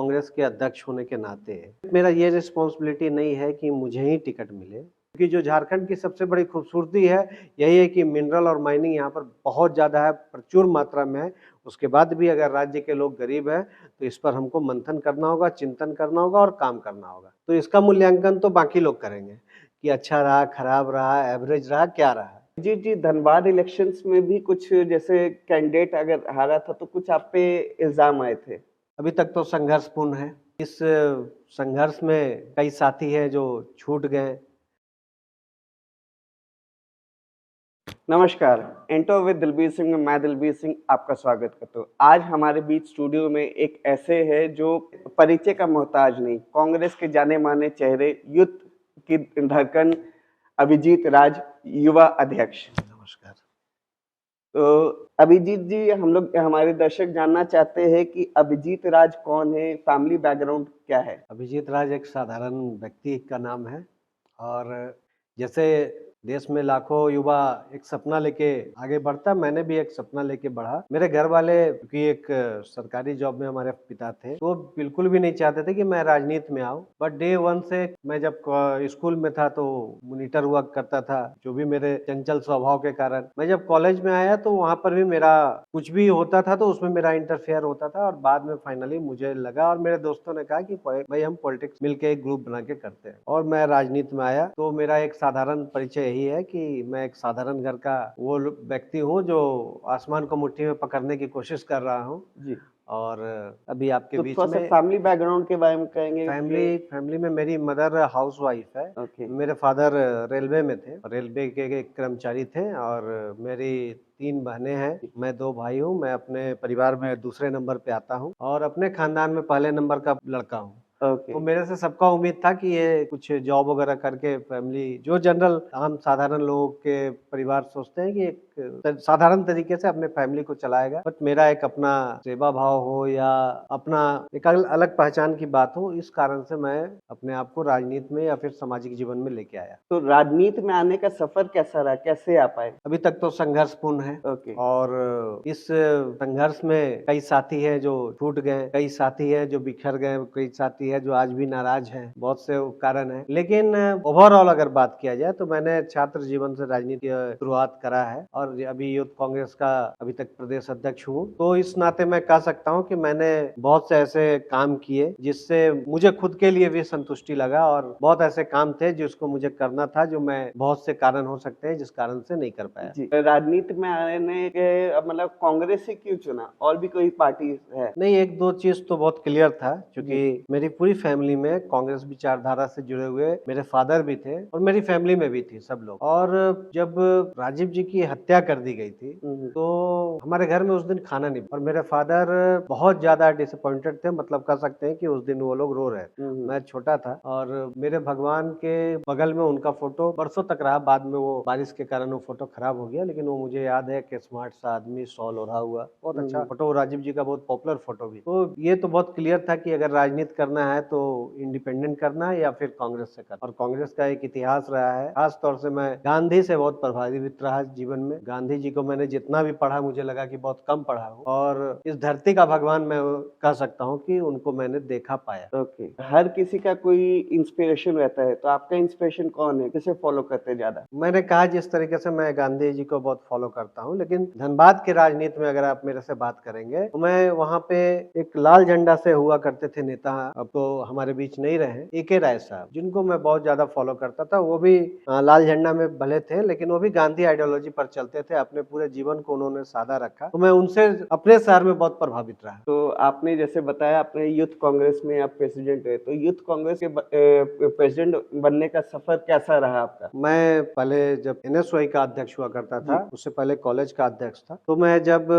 कांग्रेस के अध्यक्ष होने के नाते मेरा ये रिस्पॉन्सिबिलिटी नहीं है कि मुझे ही टिकट मिले, क्योंकि जो झारखंड की सबसे बड़ी खूबसूरती है यही है कि मिनरल और माइनिंग यहाँ पर बहुत ज़्यादा है, प्रचुर मात्रा में है। उसके बाद भी अगर राज्य के लोग गरीब हैं तो इस पर हमको मंथन करना होगा, चिंतन करना होगा और काम करना होगा। तो इसका मूल्यांकन तो बाकी लोग करेंगे कि अच्छा रहा, खराब रहा, एवरेज रहा, क्या रहा। जी, जी, धनबाद इलेक्शंस में भी कुछ जैसे कैंडिडेट अगर हारा था तो कुछ आप पे इल्ज़ाम आए थे। अभी तक तो संघर्षपूर्ण है। इस संघर्ष में कई साथी हैं जो छूट गए। नमस्कार, इंटरव्यू विद दिलबीर सिंह में मैं दिलबीर सिंह आपका स्वागत करता हूँ। आज हमारे बीच स्टूडियो में एक ऐसे है जो परिचय का मोहताज नहीं, कांग्रेस के जाने-माने चेहरे, यूथ की धड़कन अभिजीत राज, युवा अध्यक्ष। नमस्कार। तो अभिजीत जी, हम लोग हमारे दर्शक जानना चाहते हैं कि अभिजीत राज कौन है, फैमिली बैकग्राउंड क्या है? अभिजीत राज एक साधारण व्यक्ति का नाम है और जैसे देश में लाखों युवा एक सपना लेके आगे बढ़ता, मैंने भी एक सपना लेके बढ़ा। मेरे घर वाले क्योंकि एक सरकारी जॉब में हमारे पिता थे, तो बिल्कुल भी नहीं चाहते थे कि मैं राजनीति में आऊं। बट डे वन से मैं जब स्कूल में था तो मॉनिटर हुआ करता था, जो भी मेरे चंचल स्वभाव के कारण। मैं जब कॉलेज में आया तो वहां पर भी मेरा कुछ भी होता था तो उसमें मेरा इंटरफेयर होता था और बाद में फाइनली मुझे लगा और मेरे दोस्तों ने कहा कि भाई हम पॉलिटिक्स मिलके एक ग्रुप बना के करते हैं, और मैं राजनीति में आया। तो मेरा एक साधारण परिचय यही है कि मैं एक साधारण घर का वो व्यक्ति हूँ जो आसमान को मुट्ठी में पकड़ने की कोशिश कर रहा हूँ। जी। और अभी आपके तो बीच थोड़ा-सा में फैमिली बैकग्राउंड के बारे में कहेंगे कि फैमिली में मेरी मदर हाउसवाइफ है। ओके। मेरे फादर रेलवे में थे, रेलवे के एक कर्मचारी थे, और मेरी 3 बहनें हैं, मैं 2 भाई हूँ। मैं अपने परिवार में दूसरे नंबर पे आता हूँ और अपने खानदान में पहले नंबर का लड़का हूँ। ओके। तो मेरे से सबका उम्मीद था कि ये कुछ जॉब वगैरह करके फैमिली, जो जनरल हम साधारण लोगों के परिवार सोचते हैं कि एक साधारण तरीके से अपने फैमिली को चलाएगा। बट मेरा एक अपना सेवा भाव हो या अपना एक अलग पहचान की बात हो, इस कारण से मैं अपने आप को राजनीति में या फिर सामाजिक जीवन में लेके आया। तो राजनीति में आने का सफर कैसा रहा? कैसे आ पाए? अभी तक तो संघर्षपूर्ण है ओके। और इस संघर्ष में कई साथी हैं जो छूट गए, कई साथी हैं जो बिखर गए, कई साथी हैं जो आज भी नाराज हैं। बहुत से कारण हैं, लेकिन ओवरऑल अगर बात किया जाए तो मैंने छात्र जीवन से राजनीति शुरुआत करा है और अभी यूथ कांग्रेस का अभी तक प्रदेश अध्यक्ष हूँ। तो इस नाते मैं कह सकता हूँ कि मैंने बहुत से ऐसे काम किए जिससे मुझे खुद के लिए भी संतुष्टि लगा, और बहुत ऐसे काम थे जिसको मुझे करना था, जो मैं बहुत से कारण हो सकते हैं जिस कारण से नहीं कर पाया। जी। राजनीति में आने के मतलब कांग्रेस ही क्यों चुना? और भी कोई पार्टी है? नहीं, 1-2 चीज़ तो बहुत क्लियर था, जी। क्योंकि मेरी पूरी फैमिली में कांग्रेस विचारधारा से जुड़े हुए मेरे फादर भी थे और मेरी फैमिली में भी थी सब लोग। और जब राजीव जी की हत्या कर दी गई थी, हुँ, हुँ। तो हमारे घर में उस दिन खाना नहीं बना और मेरे फादर बहुत ज़्यादा डिसअपॉइंटेड थे, मतलब कह सकते हैं कि उस दिन वो लोग रो रहे थे। हुँ, हुँ। मैं छोटा था और मेरे भगवान के बगल में उनका फ़ोटो बरसों तक रहा। बाद में वो बारिश के कारण वो फ़ोटो खराब हो गया, लेकिन वो मुझे याद है कि स्मार्ट सा आदमी, शॉल ओढ़ा हुआ, बहुत हुँ, अच्छा हुँ। फ़ोटो, राजीव जी का बहुत पॉपुलर फ़ोटो भी। तो ये तो बहुत क्लियर था कि अगर राजनीति करना है तो इंडिपेंडेंट करना है या फिर कांग्रेस से करना, और कांग्रेस का एक इतिहास रहा है। खास तौर से मैं गांधी से बहुत प्रभावित रहा जीवन में। गांधी जी को मैंने जितना भी पढ़ा, मुझे लगा कि बहुत कम पढ़ा हूँ, और इस धरती का भगवान मैं कह सकता हूँ कि उनको मैंने देखा पाया। ओके। हर किसी का कोई इंस्पिरेशन रहता है, तो आपका इंस्पिरेशन कौन है? किसे फॉलो करते हैं ज़्यादा? मैंने कहा जिस तरीके से मैं गांधी जी को बहुत फॉलो करता हूँ, लेकिन धनबाद की राजनीति में अगर आप मेरे से बात करेंगे तो मैं वहाँ पे एक लाल झंडा से हुआ करते थे नेता, अब तो हमारे बीच नहीं रहे, ए.के. राय साहब, जिनको मैं बहुत ज्यादा फॉलो करता था। वो भी लाल झंडा में भले थे, लेकिन वो भी गांधी आइडियोलॉजी पर चलते थे। अपने पूरे जीवन को उन्होंने सादा रखा, तो मैं उनसे अपने शहर में बहुत प्रभावित रहा। तो आपने जैसे बताया अपने यूथ कांग्रेस में आप प्रेसिडेंट है, तो यूथ कांग्रेस के प्रेसिडेंट बनने का सफर कैसा रहा आपका? मैं पहले जब एनएसवाई का अध्यक्ष हुआ करता था, जी। उससे पहले कॉलेज का अध्यक्ष था। तो मैं जब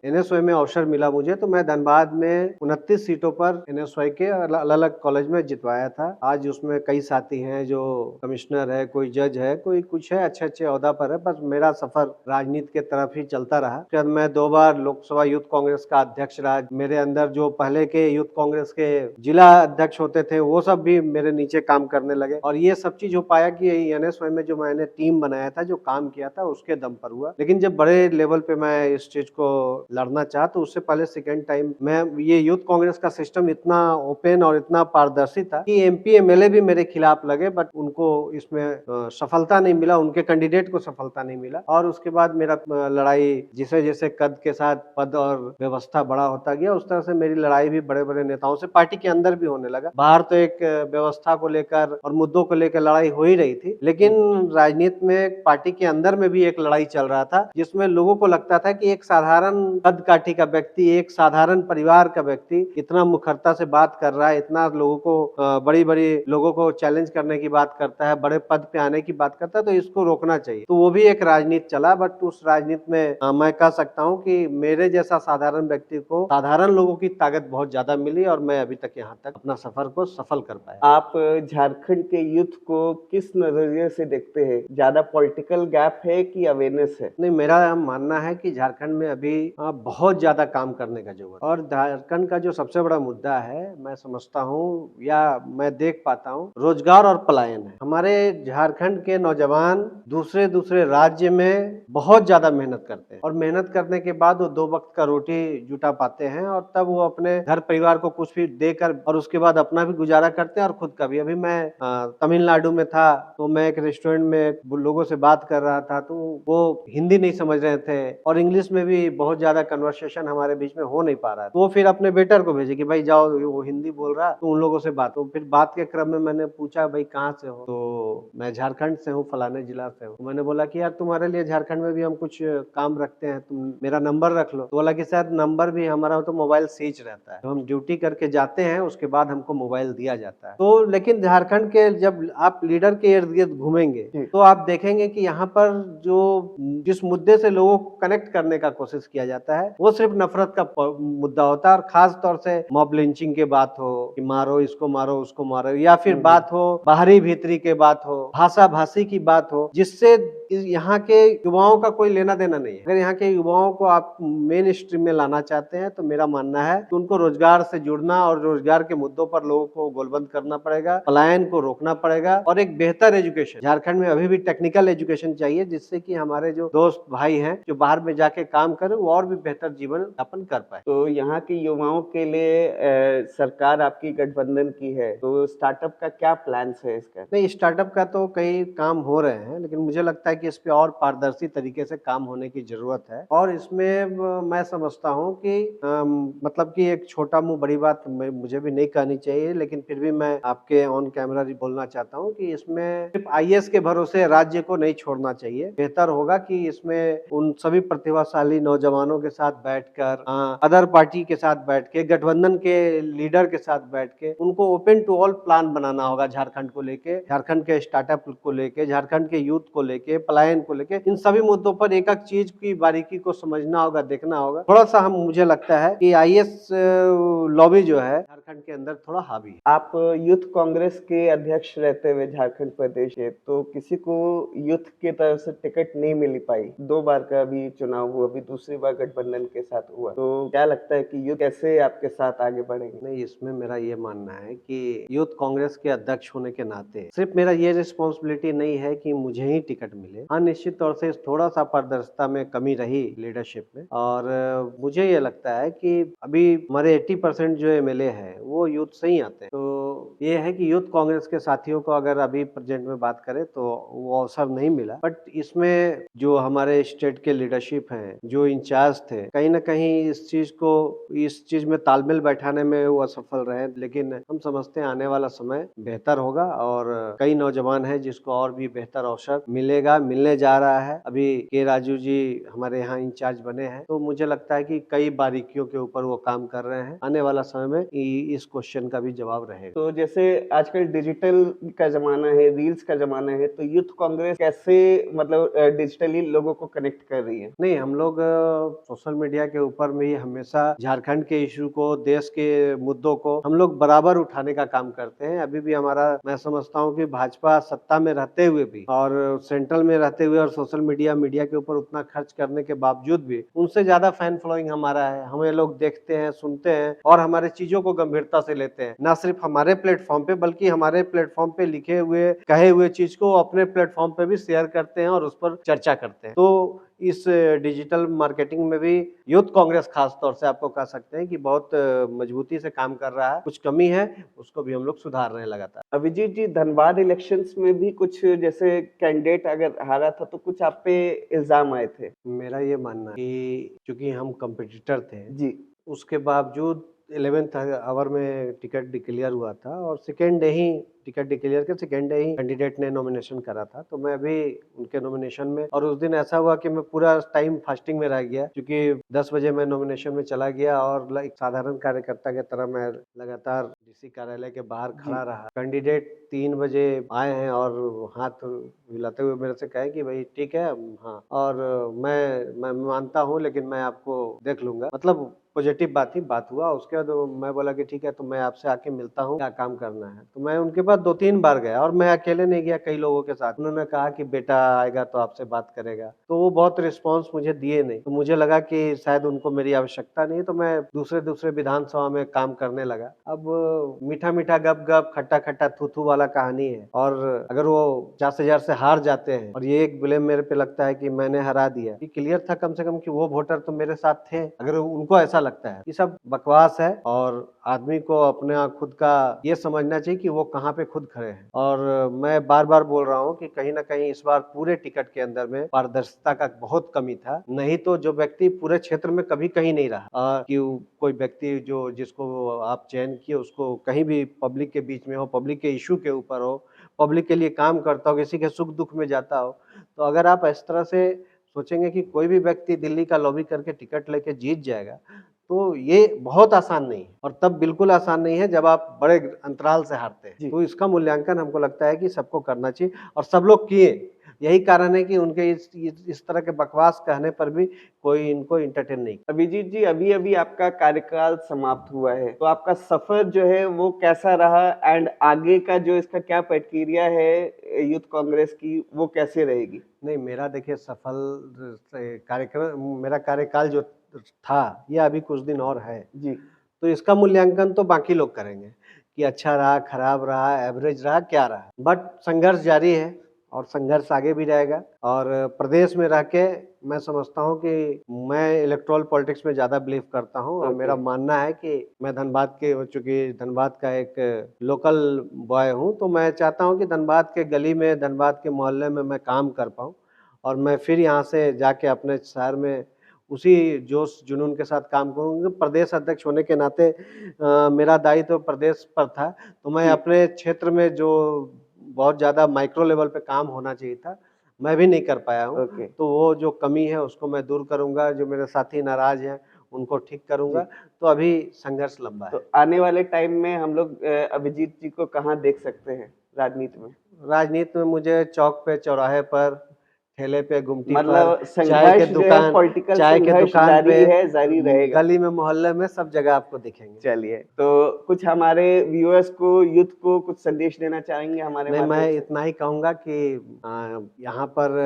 एनएसवाई में अवसर मिला मुझे, तो मैं धनबाद में 29 सीटों पर एनएसवाई के अलग-अलग कॉलेज में जितवाया था। आज उसमें कई साथी हैं जो कमिश्नर है, कोई जज है, कोई कुछ है, अच्छे-अच्छे ओहदा पर है। बस मेरा सफर राजनीति के तरफ ही चलता रहा। फिर मैं 2 बार लोकसभा यूथ कांग्रेस का अध्यक्ष रहा। मेरे अंदर जो पहले के यूथ कांग्रेस के जिला अध्यक्ष होते थे, वो सब भी मेरे नीचे काम करने लगे, और ये सब चीज हो पाया कि एनएसवाई में जो मैंने टीम बनाया था, जो काम किया था, उसके दम पर हुआ। लेकिन जब बड़े लेवल पे मैं इस चीज को लड़ना चाहा तो उससे पहले सेकेंड टाइम मैं ये यूथ कांग्रेस का सिस्टम इतना ओपन और इतना पारदर्शी था कि एमपी एमएलए भी मेरे खिलाफ लगे, बट उनको इसमें सफलता नहीं मिला, उनके कैंडिडेट को सफलता नहीं मिला। और उसके बाद मेरा लड़ाई जैसे जैसे कद के साथ पद और व्यवस्था बड़ा होता गया, उस तरह से मेरी लड़ाई भी बड़े बड़े नेताओं से पार्टी के अंदर भी होने लगा। बाहर तो एक व्यवस्था को लेकर और मुद्दों को लेकर लड़ाई हो ही रही थी, लेकिन राजनीति में पार्टी के अंदर में भी एक लड़ाई चल रहा था, जिसमें लोगों को लगता था कि एक साधारण कद काठी का व्यक्ति, एक साधारण परिवार का व्यक्ति इतना मुखरता से बात कर रहा है, इतना लोगों को बड़ी बड़ी लोगों को चैलेंज करने की बात करता है, बड़े पद पे आने की बात करता है, तो इसको रोकना चाहिए। तो वो भी एक राजनीति चला, बट उस राजनीति में मैं कह सकता हूँ कि मेरे जैसा साधारण व्यक्ति को साधारण लोगों की ताकत बहुत ज्यादा मिली और मैं अभी तक यहाँ तक अपना सफर को सफल कर पाया। आप झारखंड के यूथ को किस नजरिए से देखते हैं? ज्यादा पॉलिटिकल गैप है कि अवेयरनेस है? नहीं, मेरा मानना है कि झारखंड में अभी बहुत ज्यादा काम करने का जरूरत है। और झारखंड का जो सबसे बड़ा मुद्दा है, मैं समझता हूँ या मैं देख पाता हूँ, रोजगार और पलायन है। हमारे झारखंड के नौजवान दूसरे दूसरे राज्य में बहुत ज्यादा मेहनत करते हैं और मेहनत करने के बाद वो 2 वक्त का रोटी जुटा पाते हैं और तब वो अपने घर परिवार को कुछ भी देकर और उसके बाद अपना भी गुजारा करते हैं और खुद का भी। अभी मैं तमिलनाडु में था, तो मैं एक रेस्टोरेंट में लोगों से बात कर रहा था, तो वो हिंदी नहीं समझ रहे थे और इंग्लिश में भी बहुत ज्यादा कन्वर्सेशन हमारे बीच में हो नहीं पा रहा है। तो वो फिर अपने बेटर को भेजे कि भाई जाओ, वो हिंदी बोल रहा, तो उन लोगों से बात हो। फिर बात के क्रम में मैंने पूछा, भाई कहाँ से हो? तो मैं झारखंड से हूँ, फलाने जिला से हूँ। मैंने बोला कि यार तुम्हारे लिए झारखंड में भी हम कुछ काम रखते हैं, तुम मेरा नंबर रख लो। तो बोला कि शायद नंबर भी हमारा तो मोबाइल स्विच रहता है, तो हम ड्यूटी करके जाते हैं, उसके बाद हमको मोबाइल दिया जाता है। तो लेकिन झारखंड के जब आप लीडर के इर्द गिर्द घूमेंगे तो आप देखेंगे कि यहाँ पर जो जिस मुद्दे से लोगों को कनेक्ट करने का कोशिश किया जाता है वो सिर्फ नफरत का मुद्दा होता है। और खास तौर से मॉब लिंचिंग की बात हो कि मारो इसको, मारो उसको, मारो, या फिर बात हो बाहरी भीतरी के बात हो, भाषा भाषी की बात हो, जिससे यहाँ के युवाओं का कोई लेना देना नहीं है। अगर यहाँ के युवाओं को आप मेन स्ट्रीम में लाना चाहते हैं तो मेरा मानना है कि उनको रोजगार से जुड़ना और रोजगार के मुद्दों पर लोगों को गोलबंद करना पड़ेगा, पलायन को रोकना पड़ेगा और एक बेहतर एजुकेशन। झारखंड में अभी भी टेक्निकल एजुकेशन चाहिए, जिससे कि हमारे जो दोस्त भाई हैं जो बाहर में जाके काम करें वो और भी बेहतर जीवन यापन कर पाए। तो यहाँ के युवाओं के लिए सरकार आपकी गठबंधन की है, तो स्टार्टअप का क्या प्लान है इसका? नहीं, स्टार्टअप का तो कई काम हो रहे हैं, लेकिन मुझे लगता है कि इस पे और पारदर्शी तरीके से काम होने की जरूरत है। और इसमें मैं समझता हूँ कि मतलब कि एक छोटा मुंह बड़ी बात मुझे भी नहीं कहनी चाहिए, लेकिन फिर भी मैं आपके ऑन कैमरा बोलना चाहता हूँ कि इसमें सिर्फ आईएएस के भरोसे राज्य को नहीं छोड़ना चाहिए। बेहतर होगा कि इसमें उन सभी प्रतिभाशाली नौजवानों के साथ बैठकर, अदर पार्टी के साथ बैठ के, गठबंधन के लीडर के साथ बैठ के उनको ओपन टू ऑल प्लान बनाना होगा झारखंड को लेके, झारखंड के स्टार्टअप को लेके, झारखंड के यूथ को लेके, पलायन को लेके, इन सभी मुद्दों पर एक एक चीज की बारीकी को समझना होगा, देखना होगा। थोड़ा सा मुझे लगता है कि आईएएस लॉबी जो है झारखंड के अंदर थोड़ा हावी है। आप यूथ कांग्रेस के अध्यक्ष रहते हुए झारखंड प्रदेश के, तो किसी को यूथ की तरफ से टिकट नहीं मिल पाई। 2 बार का भी चुनाव हुआ, अभी दूसरी बार गठबंधन के साथ हुआ, तो क्या लगता है कि यूथ कैसे आपके साथ आगे बढ़ेंगे? नहीं, इसमें मेरा ये मानना है कि यूथ कांग्रेस के अध्यक्ष होने के नाते सिर्फ मेरा ये रिस्पॉन्सिबिलिटी नहीं है कि मुझे ही टिकट मिले। हाँ, निश्चित तौर से थोड़ा सा पारदर्शिता में कमी रही लीडरशिप में, और मुझे ये लगता है कि अभी हमारे 80% जो एमएलए है वो यूथ से ही आते हैं। तो ये है कि यूथ कांग्रेस के साथियों को अगर अभी प्रेजेंट में बात करें तो वो अवसर नहीं मिला, बट इसमें जो हमारे स्टेट के लीडरशिप हैं, जो इंचार्ज थे, कहीं ना कहीं इस चीज में तालमेल बैठाने में वो असफल रहे। लेकिन हम समझते हैं आने वाला समय बेहतर होगा और कई नौजवान हैं जिसको और भी बेहतर अवसर मिलेगा, मिलने जा रहा है। अभी के राजू जी हमारे यहाँ इंचार्ज बने हैं, तो मुझे लगता है कि कई बारीकियों के ऊपर वो काम कर रहे हैं। आने वाला समय में इस क्वेश्चन का भी जवाब रहेगा। तो जैसे आजकल डिजिटल का जमाना है, रील्स का जमाना है, तो यूथ कांग्रेस कैसे मतलब डिजिटली लोगों को कनेक्ट कर रही है? नहीं, हम लोग सोशल मीडिया के ऊपर में ही हमेशा झारखंड के इशू को, देश के मुद्दों को हम लोग बराबर उठाने का काम करते हैं। अभी भी हमारा, मैं समझता हूँ कि भाजपा सत्ता में रहते हुए भी और सेंट्रल में रहते हुए और सोशल मीडिया के ऊपर उतना खर्च करने के बावजूद भी उनसे ज्यादा फैन फॉलोइंग हमारा है। हमें लोग देखते हैं, सुनते हैं और हमारे चीजों को गंभीरता से लेते हैं, न सिर्फ हमारे प्लेटफॉर्म पे बल्कि हमारे प्लेटफॉर्म पे लिखे हुए, कहे हुए चीज को अपने प्लेटफॉर्म पे भी शेयर करते हैं और उस पर चर्चा करते हैं। तो इस डिजिटल मार्केटिंग में भी यूथ कांग्रेस खास तौर से आपको कह सकते हैं कि बहुत मजबूती से काम कर रहा है। कुछ कमी है, उसको भी हम लोग सुधार रहे हैं लगातार। अभिजीत जी, धनबाद इलेक्शंस में भी कुछ जैसे कैंडिडेट अगर हारा था तो कुछ आप पे इल्जाम आए थे। मेरा ये मानना है कि चूंकि हम कंपटीटर थे, जी। उसके बावजूद 11th आवर में टिकट डिक्लेयर हुआ था और सेकेंड डे ही टिकट डिक्लेयर के सेकेंड डे ही कैंडिडेट ने नॉमिनेशन करा था, तो मैं भी उनके नॉमिनेशन में, और उस दिन ऐसा हुआ कि मैं पूरा टाइम फास्टिंग में रह गया, क्योंकि 10 बजे मैं नॉमिनेशन में चला गया और एक साधारण कार्यकर्ता की तरह मैं लगातार डीसी कार्यालय के बाहर खड़ा रहा। कैंडिडेट 3 बजे आए हैं और हाथ हिलाते हुए मेरे से कहे कि भाई ठीक है, हाँ, और मैं मानता हूँ, लेकिन मैं आपको देख लूंगा, मतलब पॉजिटिव बात हुआ। उसके बाद मैं बोला कि ठीक है, तो मैं आपसे आके मिलता हूँ, क्या काम करना है। तो मैं उनके पास 2-3 बार गया और मैं अकेले नहीं गया, कई लोगों के साथ। उन्होंने कहा कि बेटा आएगा तो आपसे बात करेगा, तो वो बहुत रिस्पांस मुझे दिए नहीं, तो मुझे लगा कि शायद उनको मेरी आवश्यकता नहीं, तो मैं दूसरे विधानसभा में काम करने लगा। अब मीठा मीठा गप गप, खट्टा खट्टा थू थू वाला कहानी है, और अगर वो 50,000 से हार जाते हैं और ये एक ब्लेम मेरे पे लगता है कि मैंने हरा दिया, कि क्लियर था कम से कम कि वो वोटर तो मेरे साथ थे। अगर उनको ऐसा लगता है, ये सब बकवास है, और आदमी को अपने खुद का ये समझना चाहिए कि वो कहाँ पे खुद खड़े हैं। और मैं बार बार बोल रहा हूँ कि कहीं ना कहीं इस बार पूरे टिकट के अंदर में पारदर्शिता का बहुत कमी था। नहीं तो जो व्यक्ति पूरे क्षेत्र में कभी कहीं नहीं रहा, कि कोई व्यक्ति जिसको आप चयन किए उसको कहीं भी पब्लिक के बीच में हो, पब्लिक के इशू के ऊपर हो, पब्लिक के लिए काम करता हो, किसी के सुख दुख में जाता हो, तो अगर आप इस तरह से सोचेंगे कि कोई भी व्यक्ति दिल्ली का लॉबी करके टिकट लेके जीत जाएगा, तो ये बहुत आसान नहीं है, और तब बिल्कुल आसान नहीं है जब आप बड़े अंतराल से हारते हैं। तो इसका मूल्यांकन हमको लगता है कि सबको करना चाहिए, और सब लोग किए। यही कारण है कि उनके इस तरह के बकवास कहने पर भी कोई इनको एंटरटेन नहीं। अभिजीत जी, अभी अभी आपका कार्यकाल समाप्त हुआ है, तो आपका सफर जो है वो कैसा रहा, एंड आगे का जो इसका क्या प्रक्रिया है यूथ कांग्रेस की, वो कैसे रहेगी? नहीं, मेरा देखिए सफल कार्यक्रम, मेरा कार्यकाल जो था, ये अभी कुछ दिन और है जी। तो इसका मूल्यांकन तो बाकी लोग करेंगे कि अच्छा रहा, खराब रहा, एवरेज रहा, क्या रहा। बट संघर्ष जारी है और संघर्ष आगे भी रहेगा। और प्रदेश में रह के मैं समझता हूँ कि मैं इलेक्टोरल पॉलिटिक्स में ज़्यादा बिलीव करता हूँ, और मेरा मानना है कि मैं धनबाद के हो चुकी, धनबाद का एक लोकल बॉय हूँ, तो मैं चाहता हूँ कि धनबाद के गली में, धनबाद के मोहल्ले में मैं काम कर पाऊँ, और मैं फिर यहाँ से जाके अपने शहर में उसी जोश जुनून के साथ काम करूँगा। प्रदेश अध्यक्ष होने के नाते मेरा दायित्व तो प्रदेश पर था, तो मैं अपने क्षेत्र में जो बहुत ज़्यादा माइक्रो लेवल पे काम होना चाहिए था, मैं भी नहीं कर पाया हूँ। तो वो जो कमी है उसको मैं दूर करूँगा, जो मेरे साथी नाराज हैं उनको ठीक करूँगा। तो अभी संघर्ष लंबा है। तो आने वाले टाइम में हम लोग अभिजीत जी को कहाँ देख सकते हैं राजनीति में? राजनीति में मुझे चौक पे, चौराहे पर, ठेले पे, गुमटी पर, मतलब चाय के संघर्ष जो है, पॉलिटिकल चाय के संघर्ष दुकान जारी पे, है, जारी रहेगा। गली में, मोहल्ले में, सब जगह आपको दिखेंगे। चलिए, तो कुछ हमारे व्यूअर्स को, यूथ को कुछ संदेश देना चाहेंगे हमारे नहीं, माध्यम मैं से? इतना ही कहूँगा कि यहाँ पर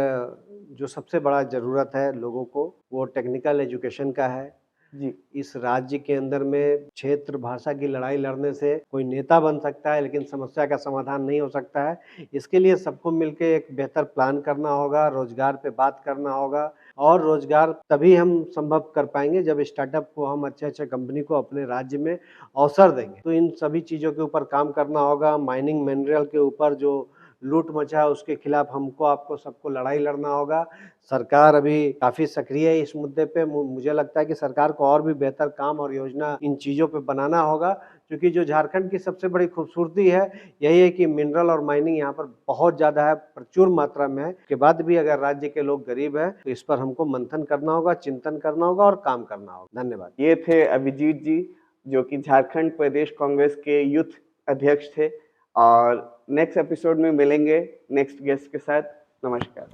जो सबसे बड़ा ज़रूरत है लोगों को, वो टेक्निकल एजुकेशन का है। जी। इस राज्य के अंदर में क्षेत्र भाषा की लड़ाई लड़ने से कोई नेता बन सकता है, लेकिन समस्या का समाधान नहीं हो सकता है। इसके लिए सबको मिलके एक बेहतर प्लान करना होगा, रोजगार पे बात करना होगा, और रोजगार तभी हम संभव कर पाएंगे जब स्टार्टअप को, हम अच्छे कंपनी को अपने राज्य में अवसर देंगे। तो इन सभी चीज़ों के ऊपर काम करना होगा। माइनिंग मिनरल के ऊपर जो लूट मचा है उसके खिलाफ हमको, आपको सबको लड़ाई लड़ना होगा। सरकार अभी काफ़ी सक्रिय है इस मुद्दे पे। मुझे लगता है कि सरकार को और भी बेहतर काम और योजना इन चीज़ों पे बनाना होगा, क्योंकि जो झारखंड की सबसे बड़ी खूबसूरती है यही है कि मिनरल और माइनिंग यहाँ पर बहुत ज़्यादा है, प्रचुर मात्रा में है। के बाद भी अगर राज्य के लोग गरीब हैं तो इस पर हमको मंथन करना होगा, चिंतन करना होगा और काम करना होगा। धन्यवाद। ये थे अभिजीत जी, जो कि झारखंड प्रदेश कांग्रेस के यूथ अध्यक्ष थे, और नेक्स्ट एपिसोड में मिलेंगे नेक्स्ट गेस्ट के साथ। नमस्कार।